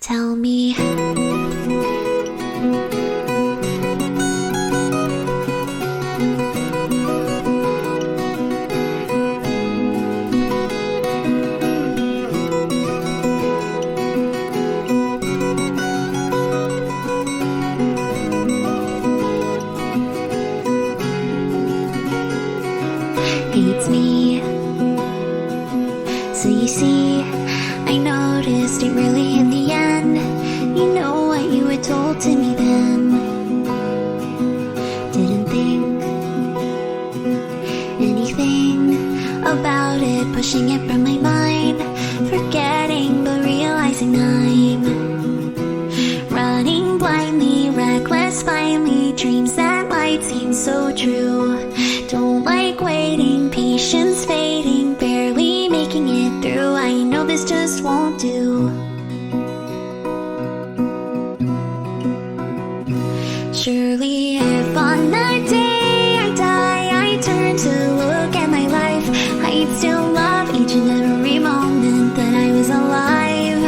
Tell me. It's me. So you see, I noticed it really in the end. You know what you were told to me then. Didn't think anything about it, pushing it from my mind, forgetting but realizing I'm running blindly, reckless finally, dreams that might seem so true. Don't like waiting, patience fading, barely making it through. I know this just won't do. Surely if on the day I die, I turn to look at my life, I'd still love each and every moment that I was alive.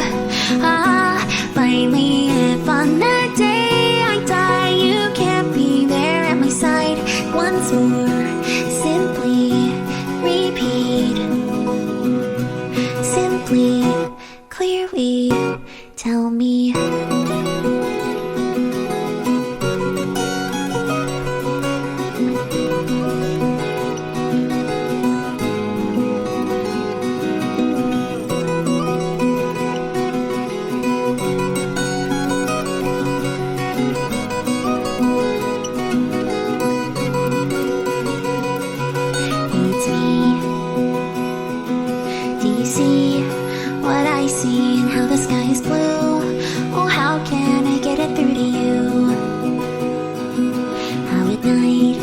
Finally, if on the day I die, you can't be there at my side once more. Simply repeat. Simply, clearly tell me. See what I see and how the sky is blue. Oh, how can I get it through to you? How at night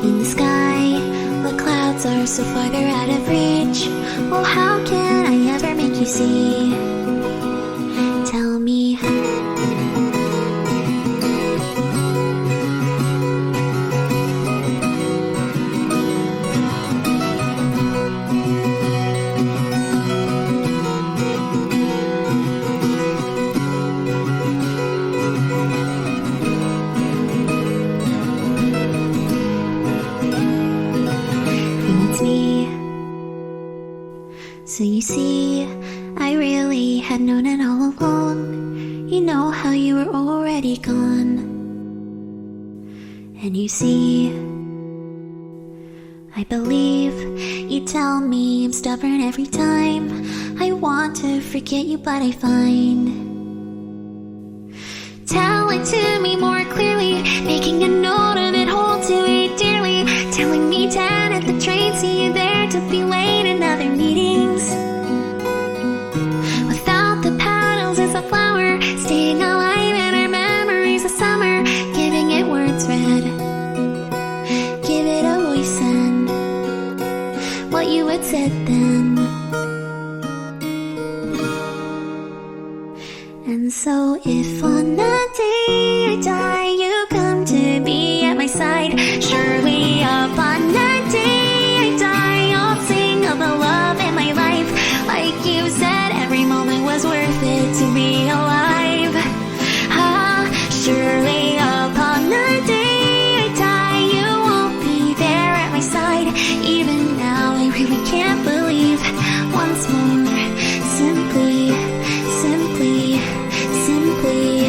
in the sky the clouds are so far they're out of reach. Oh, how can I ever make you see? Tell me. So you see, I really had known it all along. You know how you were already gone. And you see, I believe you tell me I'm stubborn every time I want to forget you, but I find tell it to me more clearly, making a note of it, hold to it dearly, telling me 10 at the train, see you there to be late in other meetings. Without the paddles is a flower, staying alive in our memories of summer, giving it words read, give it a voice and what you had said then. And so if on the day I die you come to be at my side, surely upon the day I die I'll sing of the love in my life. Like you said, every moment was worth it to be alive. Surely upon the day I die you won't be there at my side. Even now I really can't believe once more. Simply, simply, simply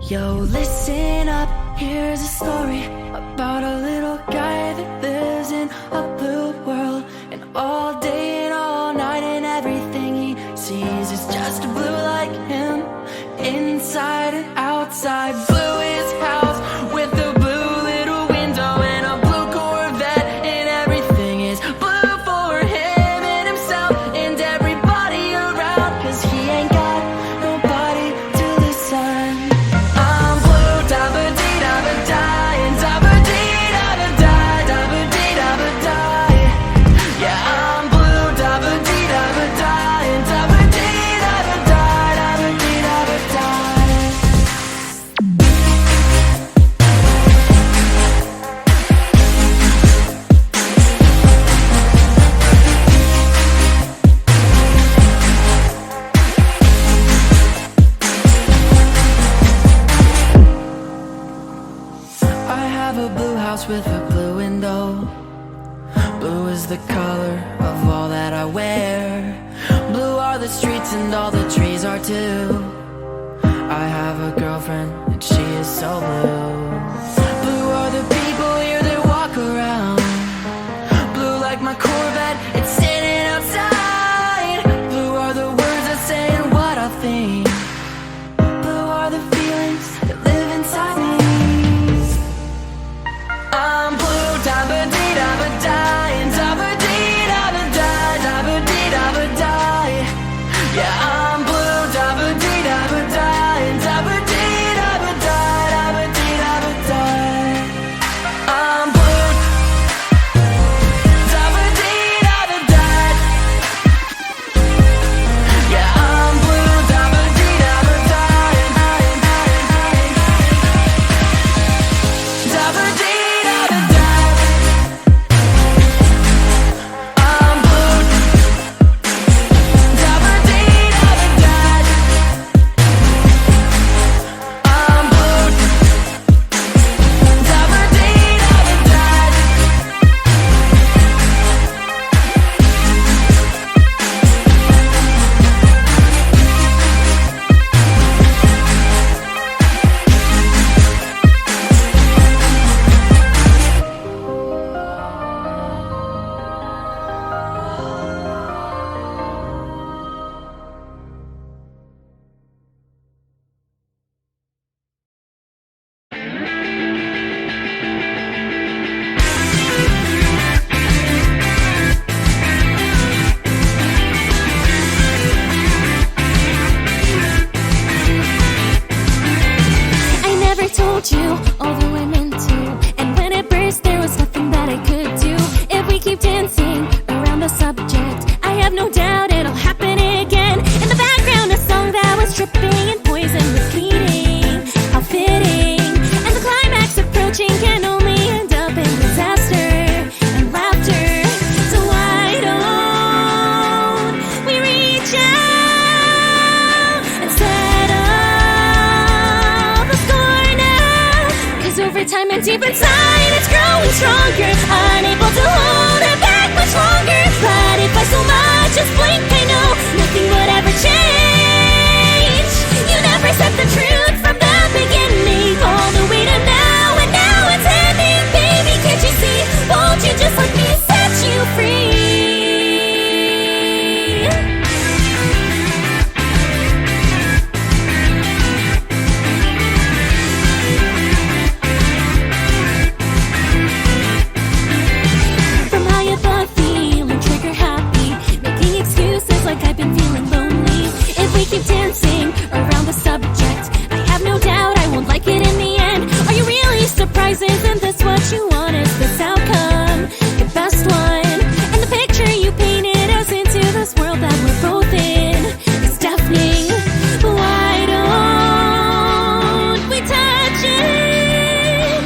Yo, listen up, here's a story about a little guy that lives in a blue world. And all day and all night and everything he sees is just blue like him. Inside and outside, blue his house with a blue little window and a blue Corvette. And everything is blue for him and himself and everybody around, 'cause he ain't got nobody to listen. I'm blue, da-ba-dee-da-ba-die, and da-ba-dee-da-ba-die, da-ba-dee-da-ba-die. Yeah, I'm blue, da-ba-dee-da-ba-die, and da-ba-dee-da-ba-die, da-ba-dee-da-ba-die. I have a blue house with a blue window. Blue is the color of all that I wear. Blue are the streets and all the trees are too. I have a girlfriend and she is so blue. Blue are the people here that walk around. Blue like my Corvette, it's sitting outside. Blue are the words I say and what I think. Blue are the feelings that live inside me. I'm blue, da-ba-dee-da-ba-die, and da-ba-dee-da-ba-die, da-ba-dee-da-ba-die. Yeah, I'm blue, da-ba-dee-da-ba-die, and da-ba-dee-da-ba-die, da-ba-dee-da-ba-die. I'm blue, da-ba-dee-da-ba-die. Yeah, I'm blue, da-ba-dee-da-ba-die, da-ba-dee-da-ba-die. I never told you, although I meant to. And when it burst, there was nothing that I could do. If we keep dancing around the subject, I have no doubt it'll happen again. In the background, a song that was tripping and poison was bleeding. How fitting. And the climax approaching can only end up in disaster and laughter. So why don't we reach out and settle the score now? 'Cause over time and deep inside, it's growing stronger. Unable to hold it back much longer. But if I so much as blink, I know nothing would ever change. You never said the truth from the beginning, all the way to now, and now it's ending. Baby, can't you see? Won't you just let me set you free? From high above, feeling trigger happy, making excuses like I've been feeling lonely. If we keep dancing around the subject, I have no doubt I won't like it in the end. Are you really surprised? Isn't this what you want? Is this outcome the best one? And the picture you painted us into this world that we're both in is deafening. But why don't we touch it?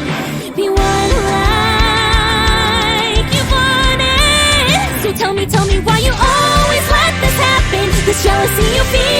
Be one like you wanted. So tell me why you always let this happen? This jealousy you feel